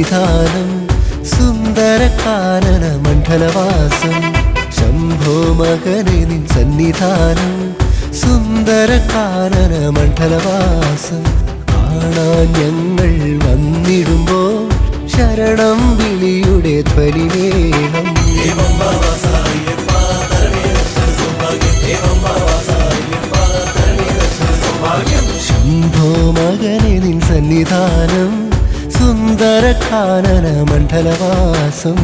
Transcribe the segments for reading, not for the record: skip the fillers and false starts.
സന്നിധാനം സുന്ദരകാനന മണ്ഡലവാസം ശംഭോ മകനെ നിൻ സന്നിധാനം സുന്ദരകാനന മണ്ഡലവാസം കാണാൻ ഞങ്ങൾ വന്നിടുമ്പോൾ ശരണം വിളിയുടെ ധ്വനി വേണം. ശംഭോ മകനെ നിൻ സന്നിധാനം സുന്ദരകാനന മണ്ഡലവാസം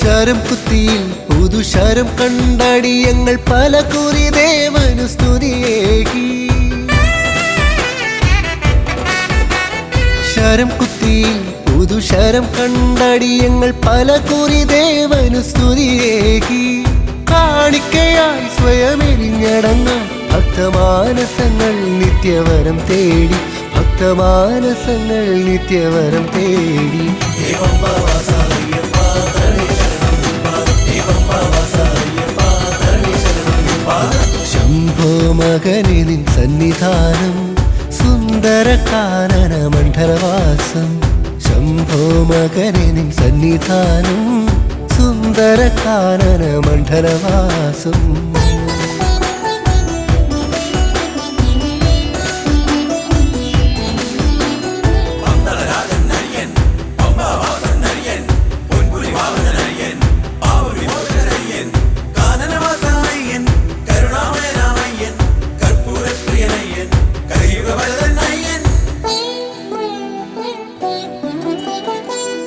ശരം കുത്തിയിൽ പുതുശരം കണ്ടടിയങ്ങൾ പല കുറി ദേവനു സ്തുതിയേകി. ശരം കുത്തിയിൽ പുതുശരം കണ്ടടിയങ്ങൾ പല കുറി ദേവനു സ്തുതിയേകി. കാണിക്കയായി സ്വയമെരിഞ്ഞടങ്ങാൻ ഭക്തമാനസങ്ങൾ നിത്യവരം തേടി ഭക്തമാനസങ്ങൾ നിത്യവരം തേടി. ശംഭോ മകനെ നിൻ സന്നിധാനം സുന്ദരകാനന മണ്ഡലവാസം ശംഭോ മകനെ നിൻ സന്നിധാനം സുന്ദരകാനന മണ്ഡലവാസം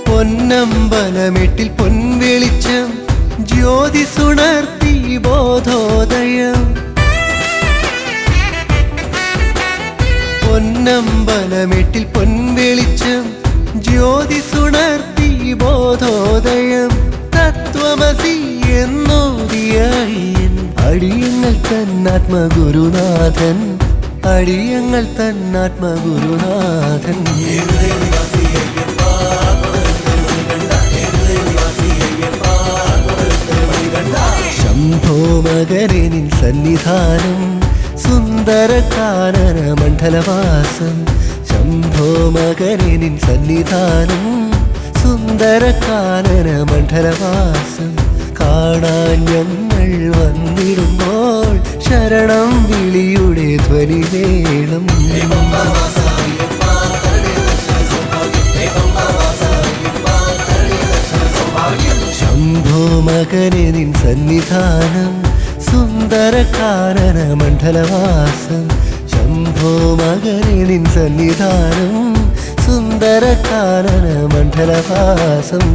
പൊന്നമ്പലമെട്ടിൽ പൊൻവെളിച്ചം ജ്യോതിസുണർത്തി ബോധോദയം. പൊന്നമ്പലമെട്ടിൽ പൊൻവെളിച്ചം ജ്യോതിസുണർത്തി ബോധോദയം. തത്വമസി എന്നോദിയായി അടിയങ്ങൾ തന്നാത്മഗുരുനാഥൻ അടിയങ്ങൾ തന്നാത്മഗുരുനാഥൻ. ശംഭോ മകനെ നിൻ സന്നിധാനം സുന്ദരകാനന മണ്ഡലവാസം ശംഭോ മകനെ നിൻ സന്നിധാനം സുന്ദരകാനന മണ്ഡലവാസം കാണാൻ ഞങ്ങൾ വന്നിടുമ്പോൾ ശരണം വിളിയുടെ ധ്വനി വേണം. ശംഭോ മകനെ നിൻ സന്നിധാനം സുന്ദരകാനന മണ്ഡലവാസം ശംഭോ മകനെ നിൻ സന്നിധാനം സുന്ദരകാനന മണ്ഡലവാസം.